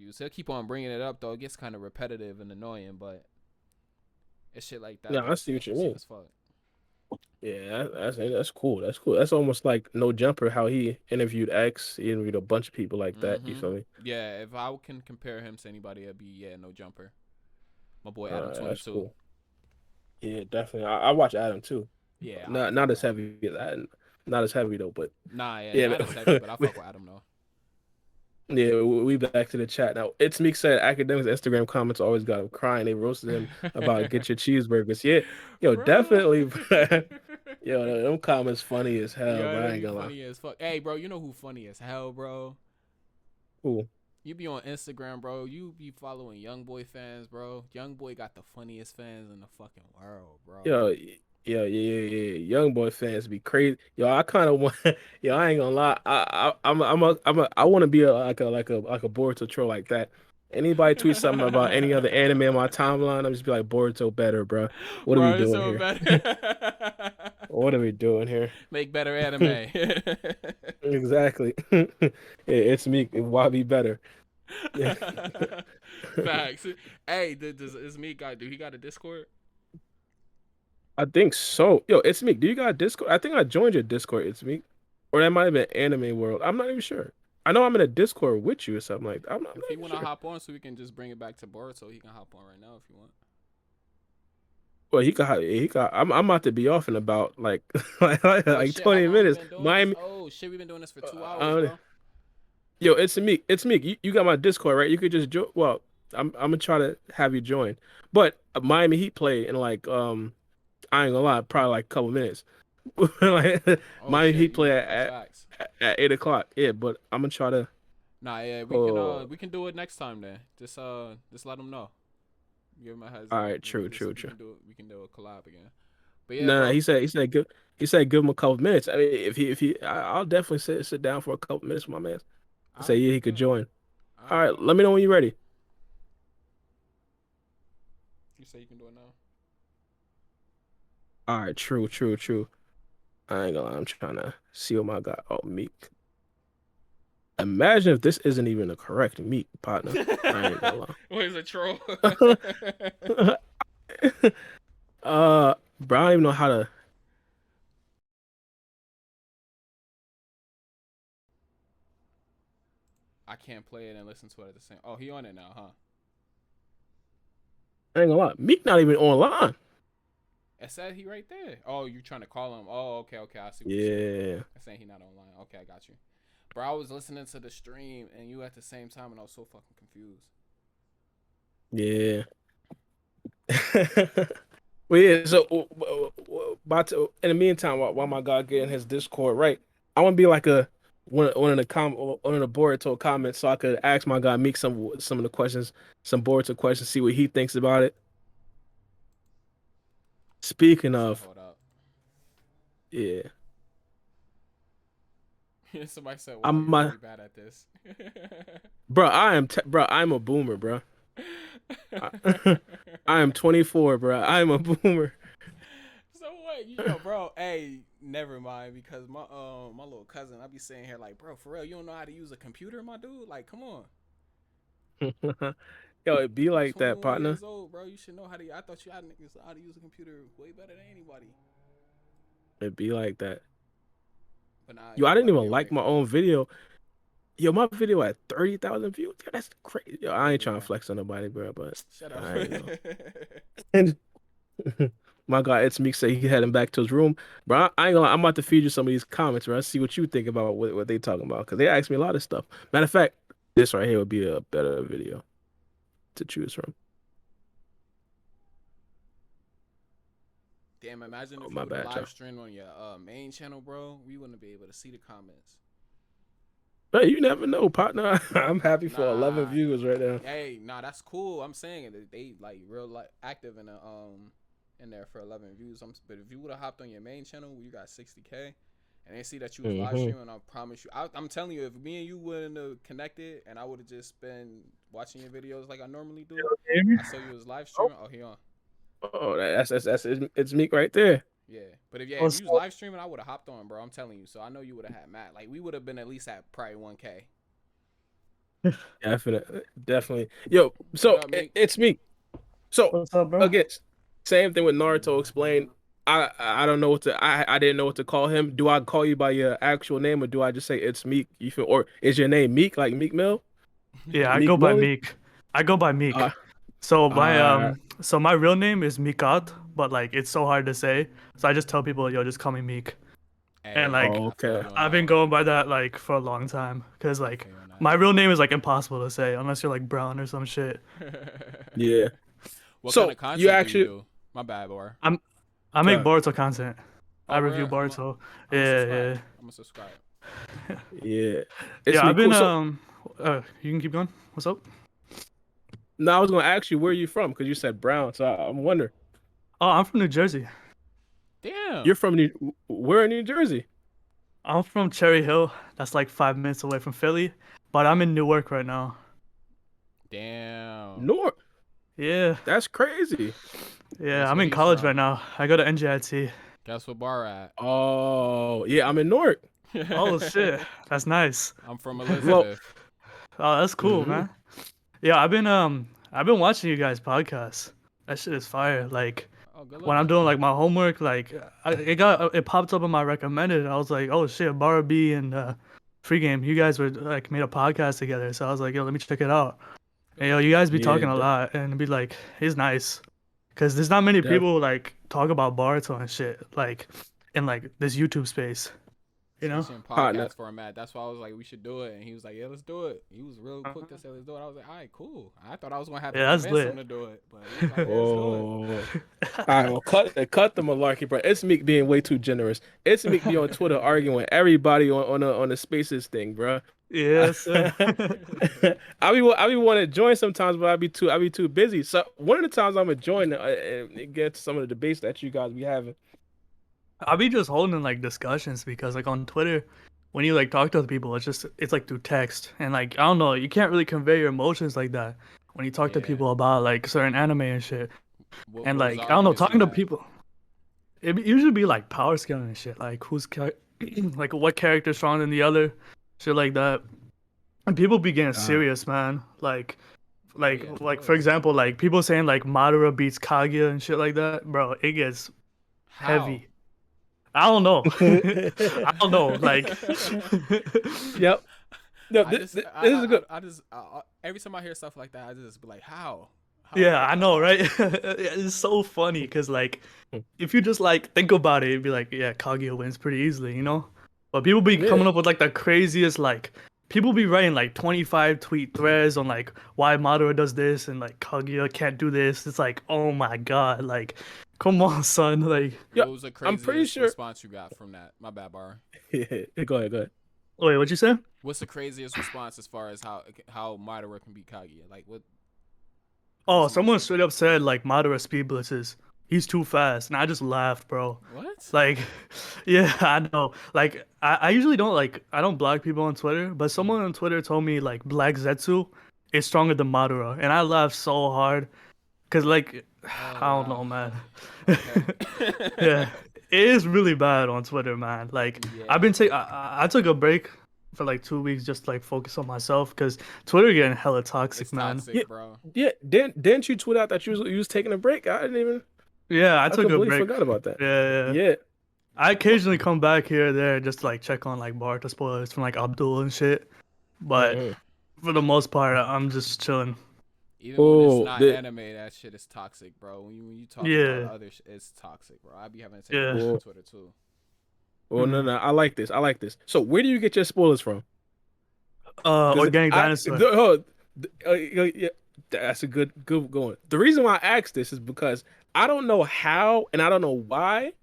views. He'll keep on bringing it up though. It gets kind of repetitive and annoying, but it's shit like that Yeah, I that's see what you interesting mean. as fuck. Yeah, that's cool. That's cool. That's almost like No Jumper, how he interviewed X. He interviewed a bunch of people like that. You Mm-hmm. feel me? Yeah, if I can compare him to anybody, it'd be No Jumper. My boy Adam Twenty That's Two. cool. Yeah, definitely. I watch Adam too. Yeah, I Not fuck not with as Adam. heavy as Adam. Not as heavy though, but Nah, yeah, yeah, not as heavy, but I fuck with Adam though. yeah. We back to the chat now. It's Meek said academics Instagram comments always got him crying. They roasted him about get your cheeseburgers. Yeah, yo, Bro. definitely. Yo, them comments funny as hell, Yo, bro. I they ain't be gonna lie. funny as fuck. Hey, bro, you know who funny as hell, bro? Cool. You be on Instagram, bro. You be following Young Boy fans, bro. Young Boy got the funniest fans in the fucking world, bro. Yo, yeah. Young boy fans be crazy. Yo, I kind of want. Yo, I ain't gonna lie. I want to be like a Boruto troll like that. Anybody tweet something about any other anime on my timeline, I'm just be like Boruto better, bro. What are we Bro, it's doing so here? better. What are we doing here? Make better anime. Exactly. It's me. Why be better? Yeah. Facts. Hey, is me guy? Do he got a Discord? I think so. Yo, it's me. Do you got a Discord? I think I joined your Discord. It's me, or that might have been Anime World. I'm not even sure. I know I'm in a Discord with you or something like that. I'm If not he even wanna sure. hop on, so we can just bring it back to Boruto, he can hop on right now if you want. Well, he got. I'm about to be off in about like Oh like shit, how 20 long we minutes. been doing this? Miami. Oh shit, we've been doing this for 2 hours, Uh, bro. yo, it's me. It's me. You got my Discord, right? You could just join. Well, I'm gonna try to have you join, but Miami Heat play in like I ain't gonna lie, probably like a couple minutes. Like Oh Miami shit, Heat play you that's facts. at 8 o'clock. Yeah, but I'm gonna try to. Nah, yeah, Oh, we can do it next time then. Just let him know. Give him a heads all up. right, true, true, true. We can do a collab again. But yeah, Nah, bro. he said give him a couple minutes. I mean, I'll definitely sit down for a couple minutes, with my man. All Say right, yeah, bet he could bet. join. All All right, right, bro. let me know when you're ready. You say you can do it now. All right, true, true, true. I ain't gonna lie, I'm trying to see what my guy. Oh, Meek. Imagine if this isn't even a correct Meek partner. I ain't gonna Where's a troll? lie. Bro, I don't even know how to. I can't play it and listen to it at the same. Oh, he on it now, huh? I ain't gonna lie. Meek not even online. It said he right there. Oh, you trying to call him? Oh, okay, okay. I see what you're saying. Yeah, I'm saying he not online. Okay, I got you. Bro, I was listening to the stream and you at the same time, and I was so fucking confused. yeah. Well, yeah. So, in the meantime, while my guy getting his Discord right, I want to be like a one of the Boruto comments, so I could ask my guy Meek some of the questions, some Boruto questions, see what he thinks about it. Speaking He said, of, "Hold up." yeah, Somebody said, "Wow, I'm you're my really bad at this." bro. Bro. I'm a boomer, bro. I, I am 24, bro. I'm a boomer. So what? Yo, bro. Hey, never mind. Because my little cousin, I be saying here like, bro, for real, you don't know how to use a computer, my dude. Like, come on. Yo, it be You like that, 21 partner. years old, bro. You should know how to. I thought you had niggas how to use a computer way better than anybody. It be like that. But nah, Yo, you I know didn't whatever even you're like right my for. own video. Yo, my video had 30,000 views. Yo, that's crazy. Yo, I There ain't you trying to go. flex on nobody, bro, but Shut up. I ain't know. And my guy, it's Meek say he heading back to his room. Bro, I ain't gonna lie, I'm about to feed you some of these comments, bro. See what you think about what they talking about. Because they asked me a lot of stuff. Matter of fact, this right here would be a better video to choose from. Damn, imagine Oh, if you my would have bad, live y'all. streamed on your main channel, bro. We wouldn't be able to see the comments. But you never know, partner. I'm happy for 11 Nah, views right now. hey, nah, that's cool. I'm saying it. They like real like active in there for 11 views. But if you would have hopped on your main channel, where you got 60K, and they see that you was live Hmm. streaming, I promise you, I'm telling you, if me and you wouldn't have connected, and I would have just been watching your videos like I normally do, I saw you was live streaming. Oh, he on. Oh, that's it's Meek right there. Yeah, but if What's you was up? live streaming, I would have hopped on, bro. I'm telling you. So I know you would have had Matt. Like we would have been at least at probably 1K. Definitely. Yo, What so up, Meek? it's me. So What's up, bro? again, same thing with Naruto explained. I don't know what to I didn't know what to call him. Do I call you by your actual name or do I just say it's Meek? You feel or is your name Meek like Meek Mill? Yeah, I Meek go by Millie? Meek. I go by Meek. Uh So my uh so my real name is Mikat, but like it's so hard to say. So I just tell people, yo, just call me Meek. And Hey, like I feel okay. you on I've been that. going by that like for a long time, cause I like feel you on my real name is like impossible to say unless you're like Brown or some shit. that. Yeah. What kind So of you content do you actually do? My bad, boy. I'm I make uh, Boruto content. I Oh, review where? Boruto. I'm gonna Yeah, subscribe. yeah. I'm gonna subscribe. yeah. It's Yeah, me I've been cool. So you can keep going. What's up? now I was gonna ask you where you from because you said Brown. So I'm wondering. Oh, I'm from New Jersey. Damn. You're from where in New Jersey? I'm from Cherry Hill. That's like 5 minutes away from Philly, but I'm in Newark right now. Damn. North. Yeah, That's crazy. yeah. Guess I'm where in he's college right from? now. I go to NJIT. Guess what bar at? Oh, yeah, I'm in Newark. Oh shit, that's nice. I'm from Well, Elizabeth. Oh, that's cool, mhm. man. Yeah, I've been watching you guys podcasts. That shit is fire. Like Oh, good when I'm looking. doing like my homework, like it popped up on my recommended. I was like, oh shit, Bara B and Free Game, you guys were like made a podcast together. So I was like, yo, let me check it out. Good And yo, you guys looking. be Yeah, talking a lot and be like, he's nice. Cause there's not many def people like talk about Boruto and shit like in like this YouTube space, you know? Especially in partner. podcast format. That's why I was like, we should do it. And he was like, yeah, let's do it. He was real quick to say, let's do it. I was like, all right, cool. I thought I was going to have to Yeah, that's convince him lit. to do it. But he was like, yeah, let's do it. Oh, all right. Well, cut the malarkey, bro. It's Meek being way too generous. It's Meek be on Twitter arguing with everybody on the spaces thing, bro. Yes, sir. I be want to join sometimes, but I be too busy. So one of the times I'm gonna join and get to some of the debates that you guys be having. I'll be just holding like discussions because like on Twitter, when you like talk to other people, it's like through text and like I don't know, you can't really convey your emotions like that when you talk to Yeah. people about like certain anime and shit. And What was the like I don't know, arguments you talking to had? people, usually be like power scaling and shit, like like what character's stronger than the other, shit like that. And people be getting Uh, serious, man. Like Oh, yeah, of like for course. example, like people saying like Madara beats Kaguya and shit like that, bro. It gets How? heavy. I don't know. I don't know. Like, yep. No, I just, this is a good. every time I hear stuff like that, I just be like, how? How is yeah, that I know, possible? right? It's so funny because, like, if you just like think about it, it'd be like, yeah, Kaguya wins pretty easily, you know. But people be Yeah. coming up with like the craziest, like, people be writing like 25 tweet threads on like why Madara does this and like Kaguya can't do this. It's like, oh my god, like, come on, son, like. Yeah, What was the I'm pretty craziest sure. response you got from that? My bad, bar. Go ahead, go ahead. Wait, what'd you say? What's the craziest response as far as how Madara can beat Kaguya? Like, Oh, what's the most someone straight crazy? up said like Madara speed blitzes. He's too fast, and I just laughed, bro. What? Like, yeah, I know. Like, I usually don't like I don't block people on Twitter, but someone on Twitter told me like Black Zetsu is stronger than Madara, and I laughed so hard because like Oh I don't know, wow. man. Okay. Yeah, it is really bad on Twitter, man. Like, I've Yeah. been take I took a break for like 2 weeks just to, like focus on myself because Twitter getting hella toxic, It's man. Yeah, toxic, bro. yeah. Didn't you tweet out that you was taking a break? I didn't even. Yeah, I I took a completely break. forgot about that. Yeah, yeah. Yeah. I occasionally come back here or there just to like check on like Boruto spoilers from like Abdul and shit. But Mhm. for the most part, I'm just chilling. Even when it's Oh, not the anime, that shit is toxic, bro. When you talk about Yeah, other it's toxic, bro. I be having to take a yeah. break from oh, Twitter too. oh no Mm. no. I like this. I like this. So where do you get your spoilers from? Because Organic I dinosaur. yeah, that's a good going. The reason why I asked this is because I don't know how and I don't know why,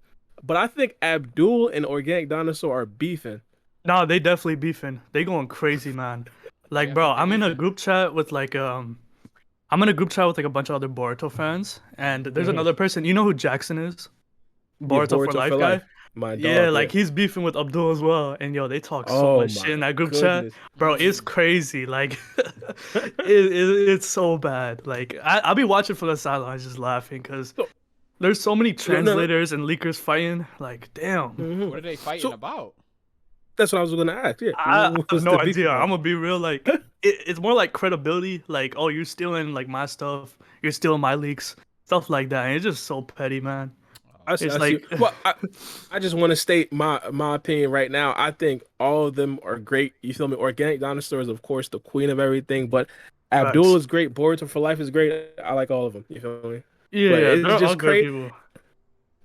but I think Abdul and Organic Dinosaur are beefing. No, they definitely beefing. They going crazy, man. They Like, bro, definitely I'm in a beefing. group chat with like I'm in a group chat with like a bunch of other Boruto fans, and there's Mhm. another person. You know who Jackson is? Yeah, Boruto for Boruto for life guy. life. My Yeah, dog. like Yeah. he's beefing with Abdul as well, and yo, they talk so Oh much shit my in that group chat, goodness. bro. It's crazy. Like, it's so bad. Like, I'll be watching from the sidelines just laughing because So there's so many no no. translators and leakers fighting. Like, damn. Mhm. What are they fighting So about? That's what I was gonna ask. Yeah, I have what's no the beef idea. about? I'm gonna be real. Like, it's more like credibility. Like, oh, you're stealing like my stuff. You're stealing my leaks, stuff like that. And it's just so petty, man. Oh, It's I see. like, Well, I just want to state my opinion right now. I think all of them are great. You feel me? Organic dinosaurs, of course, the queen of everything. But Abdul facts. is great. Boruto for life is great. I like all of them. You feel me? Yeah, But yeah, it's they're all just good crazy. people.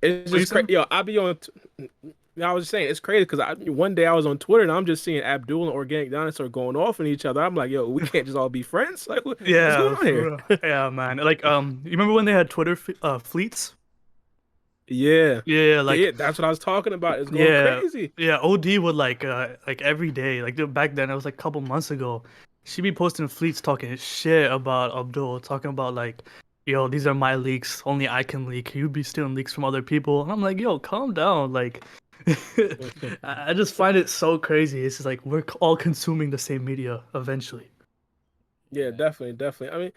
It's What you just crazy. saying? Yo, I be on. I was just saying it's crazy because one day I was on Twitter and I'm just seeing Abdul and Organic Dinosaur going off on each other. I'm like, yo, we can't just all be friends. Like, what's going Yeah, on for here? real. Yeah, man. Like, you remember when they had Twitter fleets? Yeah, Yeah, yeah, like, that's what I was talking about. It's going yeah, crazy. yeah. OD would like every day. Like back then, it was like a couple months ago. She'd be posting fleets talking shit about Abdul, talking about like, yo, these are my leaks. Only I can leak. You'd be stealing leaks from other people. And I'm like, yo, calm down. Like, I just find it so crazy. It's just like we're all consuming the same media eventually. Yeah, yeah, definitely, definitely.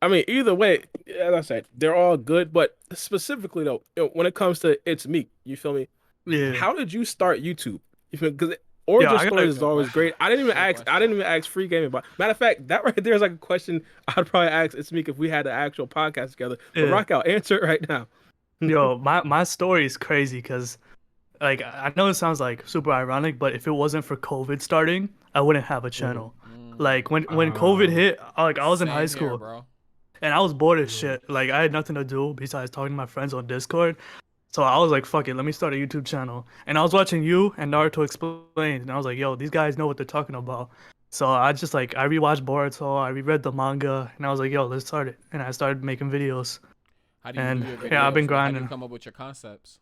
I exactly. mean, either way, as I said, they're all good. But specifically though, when it comes to It's Meek, you feel me? Yeah. How did you start YouTube? You feel because Yeah, origin I stories gotta. is Good always question. great. I didn't even Good ask. I question. didn't even ask free gaming. But matter of fact, that right there is like a question I'd probably ask It's Meek if we had an actual podcast together. But Yeah. rock out, answer it right now. Yo, my story is crazy because like I know it sounds like super ironic, but if it wasn't for COVID starting, I wouldn't have a Mhm. channel. Like Mm, when COVID Ah, hit, like I was in high same here, school bro. and I was bored as yeah. shit. Like I had nothing to do besides talking to my friends on Discord. So I was like, fuck it, let me start a YouTube channel. And I was watching you and Naruto explain, and I was like, yo, these guys know what they're talking about. So I just like I rewatched Boruto, I reread the manga, and I was like, yo, let's start it. And I started making videos. How do you do And your yeah, I've been videos? How do you grinding. come up with your concepts?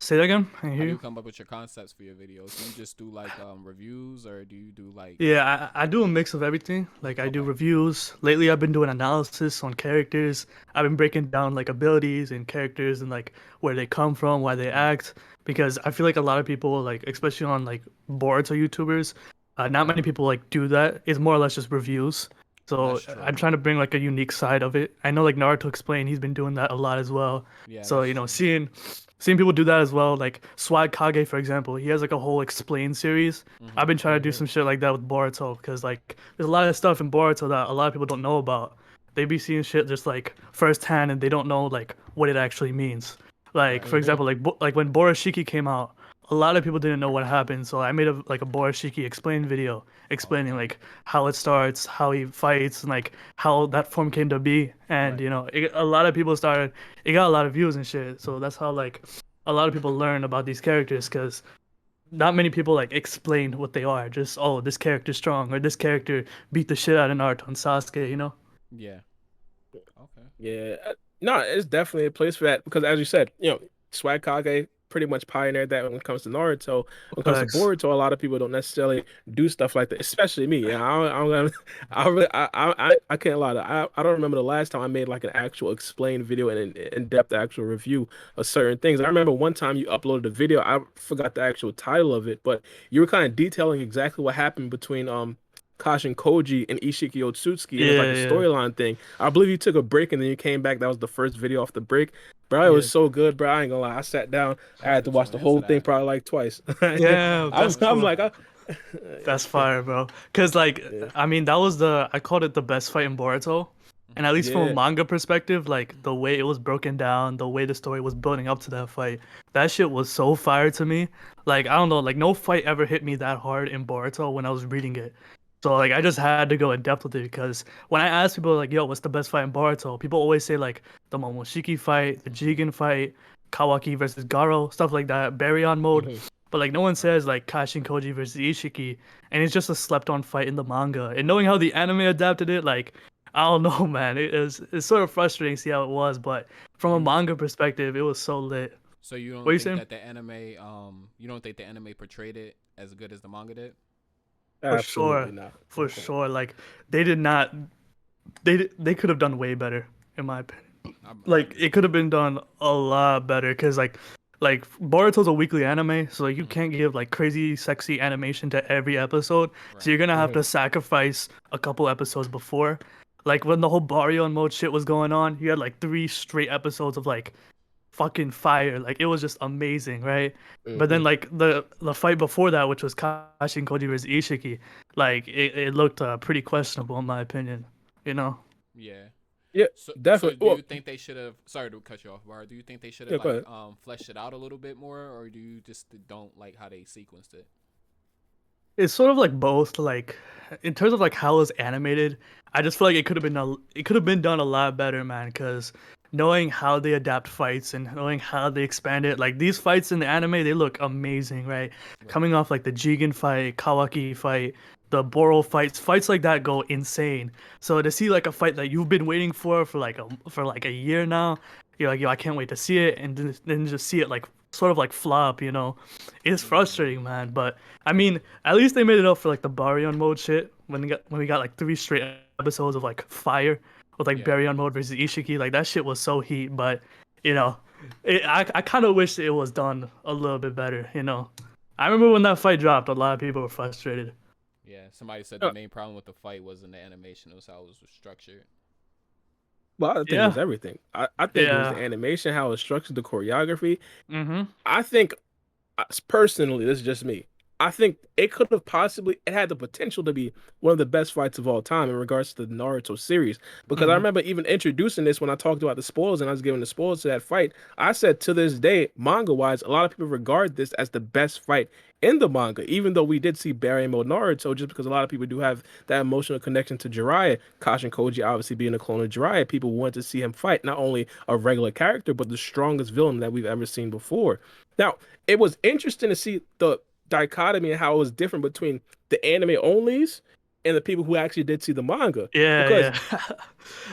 Say that again? I How hear do you. you come up with your concepts for your videos? Do you just do like reviews, or do you do like Yeah, I do a mix of everything. Like I do okay, reviews. Lately I've been doing analysis on characters. I've been breaking down like abilities and characters and like where they come from, why they act. Because I feel like a lot of people, like especially on like Boruto YouTubers, not many people like do that. It's more or less just reviews. So that's true. I'm trying to bring like a unique side of it. I know like Naruto explained, he's been doing that a lot as well. Yeah, So that's you know, true. seeing people do that as well. Like Swag Kage, for example, he has like a whole explain series. I've Mhm. been trying to do some shit like that with Boruto because like there's a lot of stuff in Boruto that a lot of people don't know about. They be seeing shit just like firsthand and they don't know like what it actually means. Like Right. for example, like when Borashiki came out, a lot of people didn't know what happened. So I made a Borashiki explain video explaining Okay. like how it starts, how he fights, and like how that form came to be. And Right. you know, a lot of people started. It got a lot of views and shit. So that's how like a lot of people learn about these characters because not many people like explain what they are. Just oh, this character's strong or this character beat the shit out of Naruto and Sasuke. You know? Yeah. Okay. Yeah, no, it's definitely a place for that because, as you said, Swag Kage pretty much pioneered that when it comes to Naruto. When it comes to Facts. Boruto, a lot of people don't necessarily do stuff like that, especially me. Yeah, I can't lie. I don't remember the last time I made like an actual explained video and an in-depth actual review of certain things. I remember one time you uploaded a video. I forgot the actual title of it, but you were kind of detailing exactly what happened between Kashin Koji and Ishiki Otsutsuki, and it was like Yeah, a yeah, storyline thing. I believe you took a break and then you came back. That was the first video off the break. Bro, it yeah, was so good, bro. I ain't gonna lie. I sat down. I'm I gonna have had to to watch tune the into whole thing that. probably like twice. yeah. I'm gonna I'm tune like, into that. That's fire, bro. Cause like yeah, I mean that was I called it the best fight in Boruto. And at Mhm. least from a yeah, manga perspective, like the way it was broken down, the way the story was building up to that fight, that shit was so fire to me. Like I don't know, like no fight ever hit me that hard in Boruto when I was reading it. So like I just had to go in depth with it because when I ask people like, yo, what's the best fight in Boruto? People always say like the Momoshiki fight, the Jigen fight, Kawaki versus Garo, stuff like that, Baryon mode. mhm. But like no one Right. says like Kashin Koji versus Ishiki, and it's just a slept-on fight in the manga. And knowing how the anime adapted it, like I don't know, man, it's sort of frustrating to see how it was. But from a You manga perspective, it was so lit. so you What are don't you think saying? that you don't think the anime portrayed it as good as the manga did? For Absolutely sure, not. for sure. Like they did not, they could have done way better, in my opinion. I Like agree. it could have been done a lot better because like Boruto's a weekly anime, so like, you Mhm. can't give like crazy sexy animation to every episode. So Right. you're gonna have Mhm. to sacrifice a couple episodes before. Like when the whole Baryon mode shit was going on, you had like 3 straight episodes of like fucking fire. Like it was just amazing, right? But then Mhm. like the fight before that, which was Kashin Koji versus Ishiki, like it looked pretty questionable in my opinion. You know? Yeah. Yeah, So definitely. do Well, you think they should have? Sorry to cut you off, Bar. Do you think they should have yeah, go like ahead. fleshed it out a little bit more, or do you just don't like how they sequenced it? It's sort of like both. Like in terms of like how it was animated, I just feel like it could have been done a lot better, man. Because knowing how they adapt fights and knowing how they expand it, like these fights in the anime, they look amazing, right? Right. Coming off like the Jigen fight, Kawaki fight, the Boro fights like that go insane. So to see like a fight that you've been waiting for like a year now, you're like, yo, I can't wait to see it, and then just see it like sort of like flop, you know, it's Mm-hmm. frustrating, man. But I mean, at least they made it up for like the Baryon mode shit when we got like 3 straight episodes of like fire with like Yeah. Baryon mode versus Ishiki. Like that shit was so heat, but you know, I kind of wish it was done a little bit better. You know, I remember when that fight dropped, a lot of people were frustrated. Yeah. Somebody said the Uh, main problem with the fight wasn't the animation; it was how it was structured. well, I think it was Yeah, everything. I think it was the yeah. animation, how it was structured, the choreography. Mhm. I think personally, this is just me. I think it could have possibly it had the potential to be one of the best fights of all time in regards to the Naruto series. Because I Mhm. remember even introducing this when I talked about the spoilers and I was giving the spoilers to that fight. I said to this day, manga wise, a lot of people regard this as the best fight in the manga, even though we did see Barry Mode Naruto, just because a lot of people do have that emotional connection to Jiraiya. Kashin Koji obviously being a clone of Jiraiya, people want to see him fight not only a regular character, but the strongest villain that we've ever seen before. Now, it was interesting to see the dichotomy and how it was different between the anime onlys and the people who actually did see the manga. Yeah, Because yeah.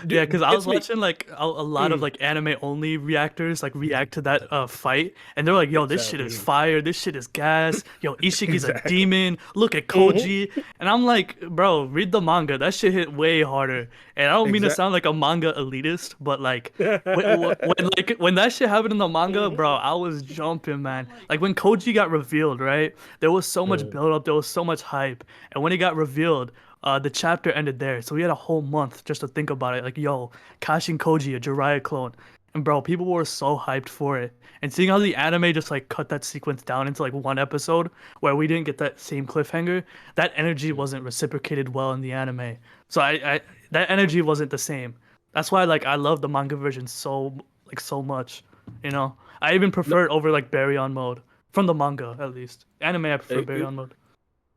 Yeah, because I was it's me. watching like a lot of Mm, like anime only reactors like react to that fight, and they're like, "Yo, this shit is exactly. fire. This shit is gas. Yo, Ishiki's a Exactly. demon. Look at Hmm. Koji." And I'm like, "Bro, read the manga. That shit hit way harder." And I don't mean to Exactly. sound like a manga elitist, but like when that shit happened in the manga, bro, I was jumping, man. Like when Koji got revealed, right? There was so much build up, there was so much hype, and when it got revealed, the chapter ended there. So we had a whole month just to think about it. Like, yo, Kashin Koji, a Jiraiya clone. And bro, people were so hyped for it. And seeing how the anime just like cut that sequence down into like one episode where we didn't get that same cliffhanger, that energy wasn't reciprocated well in the anime. So I that energy wasn't the same. That's why like I love the manga version so much. You know? I even No, prefer it over like Baryon mode. From the manga at least. Anime I prefer it, Baryon mode.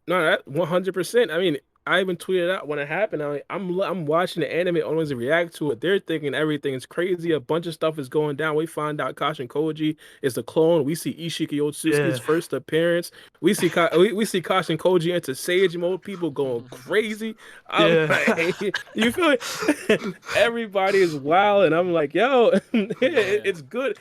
No, that 100%. I mean, I even tweeted out when it happened. I'm watching the anime owners react to it. They're thinking everything is crazy. A bunch of stuff is going down. We find out Kashin Koji is the clone. We see Ishiki Otsutsuki's Yeah. first appearance. We see Kashin Koji into Sage mode. People going crazy. I'm Yeah. like, you feel it? Everybody is wild, and I'm like, yo, Yeah. it's good.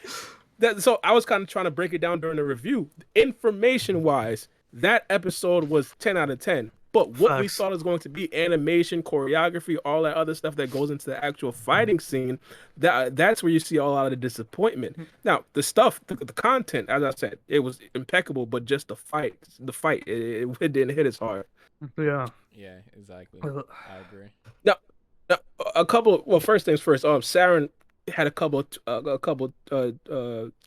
So I was kind of trying to break it down during the review. Information wise, that episode was 10 out of 10. But what we Facts. thought was going to be animation, choreography, all that other stuff that goes into the actual fighting scene, that's where you see a lot of the disappointment. Now, the content, as I said, it was impeccable, but just the fight, it didn't hit as hard. Yeah. Yeah. Exactly. I agree. Now, now, well, first things first. Saren had a couple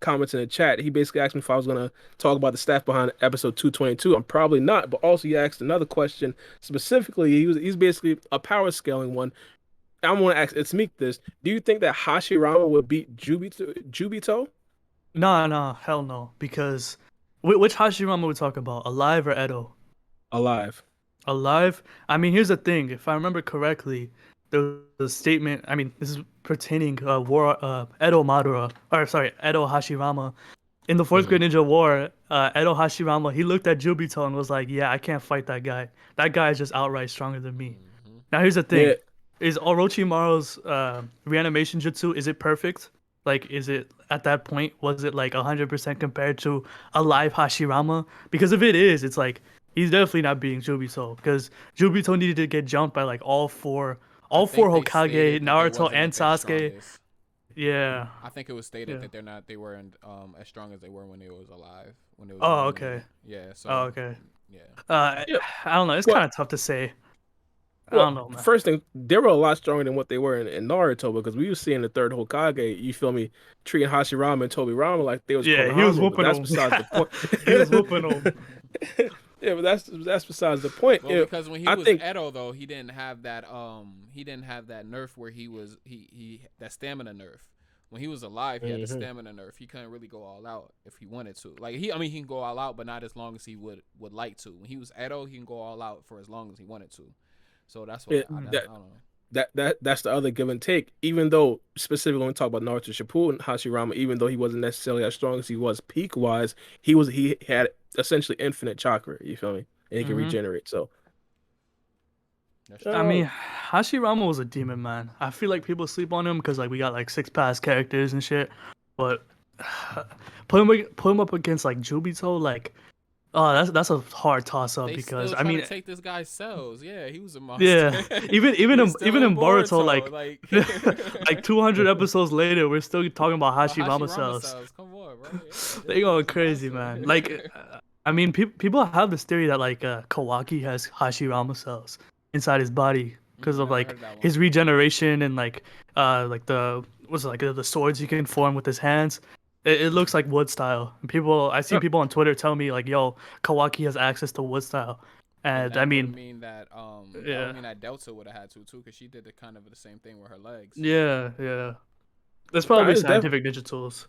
comments in the chat. He basically asked me if I was gonna talk about the staff behind episode 222. I'm probably not, but also he asked another question specifically. He's basically a power scaling one. I'm gonna ask ItsMeek this. Do you think that Hashirama would beat Jubito? No, no, hell no. Because which Hashirama we talk about? Alive or Edo? Alive. Alive? I mean, here's the thing. If I remember correctly, there was a statement. I mean, this is pertaining war Edo Madara, or sorry, Edo Hashirama. In the Fourth Mhm. Great Ninja War, Edo Hashirama, he looked at Jubito and was like, "Yeah, I can't fight that guy. That guy is just outright stronger than me." Hmm. Now here's the Yeah. thing: is Orochimaru's reanimation jutsu, is it perfect? Like, is it at that point? Was it like 100% compared to a live Hashirama? Because if it is, it's like he's definitely not beating Jubito because Jubito needed to get jumped by like I all four think they Hokage, stated that they Naruto wasn't and at their Sasuke. strongest. Yeah, I think it was stated yeah. that they weren't as strong as they were when they was alive, when they was Oh, young. okay. Yeah. Oh, So okay. yeah. Uh, Yeah. I don't know. It's Well, kind of tough to say. I don't know, man. first thing, they were a lot stronger than what they were in Naruto because we were seeing the third Hokage, you feel me, treating Hashirama and Tobirama like they was Yeah, he was Konohama, but whooping that's him. besides the point. He was whooping him. Yeah, but that's besides the point. Well, because when he I was think Edo though, he didn't have that nerf where he that stamina nerf. When he was alive, he had the stamina nerf. He couldn't really go all out if he wanted to. Like he can go all out, but not as long as he would like to. When he was Edo, he can go all out for as long as he wanted to. So that's what I don't know. That's the other give and take. Even though specifically when we talk about Naruto Shippuden, Hashirama, even though he wasn't necessarily as strong as he was peak wise, he had essentially infinite chakra. You feel me? And he can regenerate. So I mean, Hashirama was a demon, man. I feel like people sleep on him because like we got like 6 past characters and shit. But put him up against like Jubito, like that's a hard toss up because still I mean to take this guy's cells. Yeah, he was a monster. Yeah, even in Boruto, like like 200 episodes later, we're still talking about Hashirama cells. Come on, bro. Yeah, they going crazy, man. Like, I mean, people have this theory that like Kawaki has Hashirama cells inside his body because of like his regeneration and like the the swords he can form with his hands. It looks like wood style. I see people on Twitter tell me like, "Yo, Kawaki has access to wood style," and I mean that Delta would have had to too, because she did the same thing with her legs. Yeah. There's probably scientific ninja tools.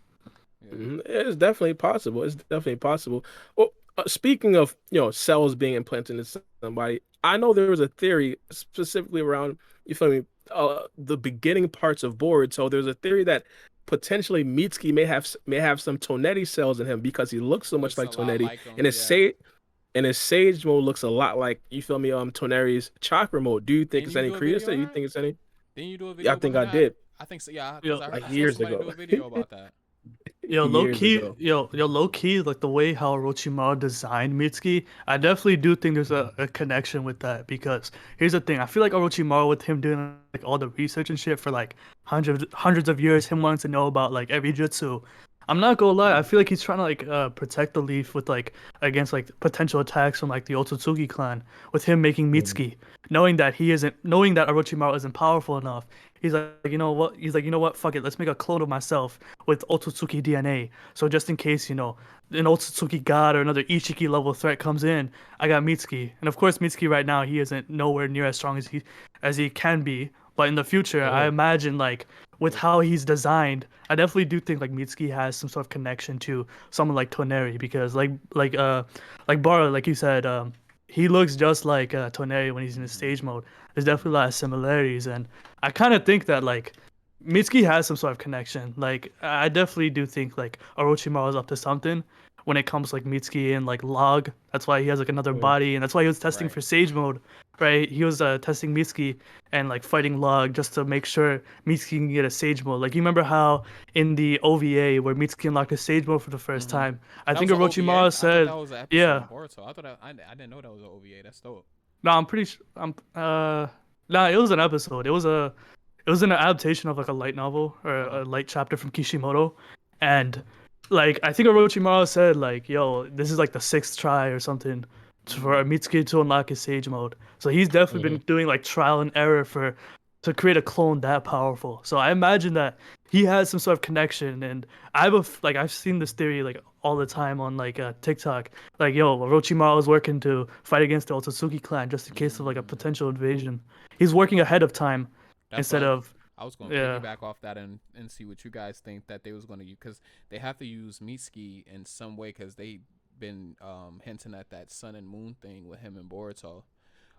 Yeah. It's definitely possible. Well, speaking of cells being implanted into somebody, I know there was a theory specifically around the beginning parts of Boruto. So there's a theory that potentially Mitsuki may have some toneri cells in him because he looks so much like Toneri, and his sage mode looks a lot like Toneri's chakra mode. Do you think it's any credence? Do you think it's any? Didn't you do a video? Yeah, I think I did. I think so. Yeah, like years ago. Do a video about that. Low key, like the way how Orochimaru designed Mitsuki, I definitely do think there's a connection with that because here's the thing, I feel like Orochimaru with him doing like all the research and shit for like hundreds of years, him wanting to know about like every jutsu. I'm not gonna lie, I feel like he's trying to like protect the leaf with like against like potential attacks from like the Otsutsuki clan with him making Mitsuki, knowing that Orochimaru isn't powerful enough. He's like, you know what? Fuck it. Let's make a clone of myself with Otsutsuki DNA. So just in case, an Otsutsuki god or another Ichiki level threat comes in, I got Mitsuki. And of course, Mitsuki right now, he isn't nowhere near as strong as he can be. But in the future, I imagine like with how he's designed, I definitely do think like Mitsuki has some sort of connection to someone like Toneri because like Bara, like you said, he looks just like Toneri when he's in his stage mode. There's definitely a lot of similarities, and I kind of think that like Mitsuki has some sort of connection. Like I definitely do think like Orochimaru is up to something when it comes like Mitsuki and like Log. That's why he has like another body, and that's why he was testing for Sage mode, right? He was testing Mitsuki and like fighting Log just to make sure Mitsuki can get a Sage mode. Like you remember how in the OVA where Mitsuki unlocked his Sage mode for the first time, I think Orochimaru said, "Yeah." I thought I didn't know that was an OVA. That's dope. No, I'm pretty sure. Nah, it was an episode. It was an adaptation of like a light novel or a light chapter from Kishimoto, and like I think Orochimaru said like, "Yo, this is like the 6th try or something for Mitsuki to unlock his Sage mode." So he's definitely been doing like trial and error to create a clone that powerful. So I imagine that he has some sort of connection, and I've seen this theory like all the time on like TikTok. Like, yo, Orochimaru is working to fight against the Otsutsuki clan just in case of like a potential invasion. He's working ahead of time instead of. I was going to piggyback off that and see what you guys think that they was going to use, because they have to use Mitsuki in some way because they've been hinting at that sun and moon thing with him and Boruto.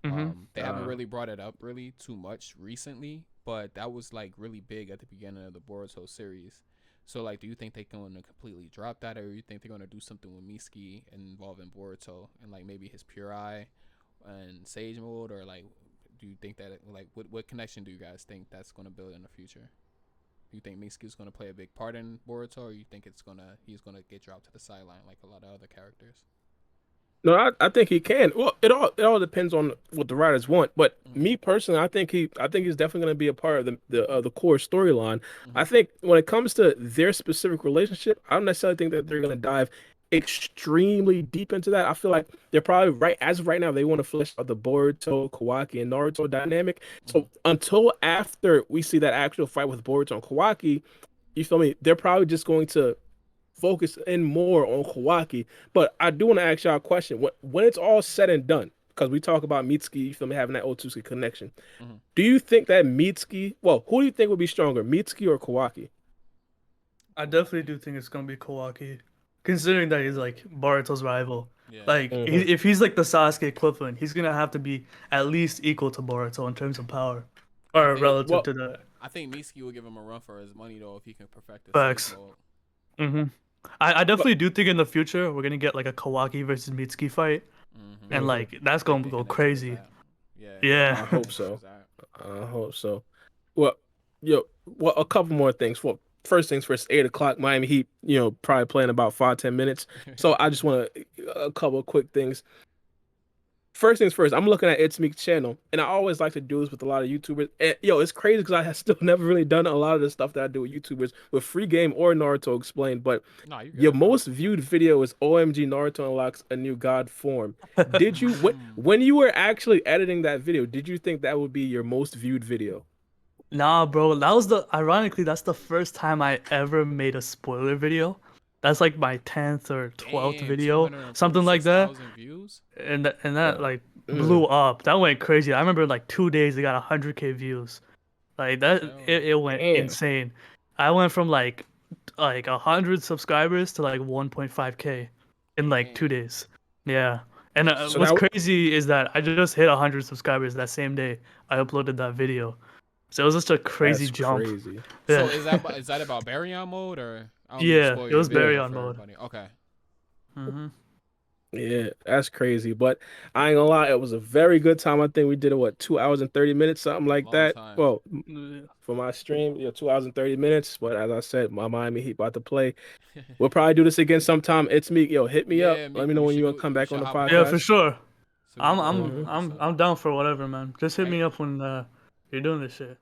They haven't really brought it up really too much recently, but that was like really big at the beginning of the Boruto series. So like, do you think they're going to completely drop that, or you think they're going to do something with Mitsuki involving Boruto and like maybe his pure eye and Sage mode, or like, do you think that like what connection do you guys think that's going to build in the future? Do you think Mitsuki's going to play a big part in Boruto, or you think he's going to get dropped to the sideline like a lot of other characters? No, I think he can. Well, it all depends on what the writers want. But me personally, I think he's definitely going to be a part of the core storyline. I think when it comes to their specific relationship, I don't necessarily think that they're going to dive extremely deep into that. I feel like they're probably right as of right now they want to flesh out the Boruto, Kawaki, and Naruto dynamic. So until after we see that actual fight with Boruto and Kawaki, you feel me? They're probably just going to focus in more on Kawaki. But I do want to ask y'all a question. When it's all said and done, because we talk about Mitsuki, you feel me, having that Otsuki connection. Do you think that Mitsuki, well, who do you think would be stronger, Mitsuki or Kawaki? I definitely do think it's gonna be Kawaki, considering that he's like Boruto's rival. Yeah. Like, if he's like the Sasuke equivalent, he's gonna have to be at least equal to Boruto in terms of power, or relative to that. I think Mitsku will give him a run for his money though if he can perfect it. Facts. I definitely do think in the future we're gonna get like a Kawaki versus Mitsuki fight, and like that's gonna go crazy. Yeah. I hope so. I hope so. Well, a couple more things. Well, first things first, 8 o'clock, Miami Heat, probably playing about 5-10 minutes. So I just want a couple of quick things. First things first, I'm looking at ItsMeek's channel, and I always like to do this with a lot of YouTubers. And, it's crazy because I have still never really done a lot of the stuff that I do with YouTubers with Free Game or Naruto Explained. But your most viewed video is OMG Naruto unlocks a new god form. Did you, when you were actually editing that video, did you think that would be your most viewed video? Nah, bro, ironically, that's the first time I ever made a spoiler video. That's like my 10th or 12th video, something like that. Views? And that like blew up. That went crazy. I remember like 2 days it got 100K views. Like that, it went insane. I went from like 100 subscribers to like 1.5K in like 2 days. Yeah. And what's crazy is that I just hit 100 subscribers that same day I uploaded that video. So it was just a crazy jump. Crazy. Yeah. So is that about Baryon mode or? Yeah, it was Baryon mode. Okay. Yeah, that's crazy. But I ain't gonna lie, it was a very good time. I think we did it 2 hours and 30 minutes, something like that. Time. Well, for my stream, 2 hours and 30 minutes. But as I said, my Miami Heat about to play. We'll probably do this again sometime. ItsMeek, hit me up. Let me know when you're gonna come back on the podcast. Yeah, for sure. I'm down for whatever, man. Just hit me up when you're doing this shit.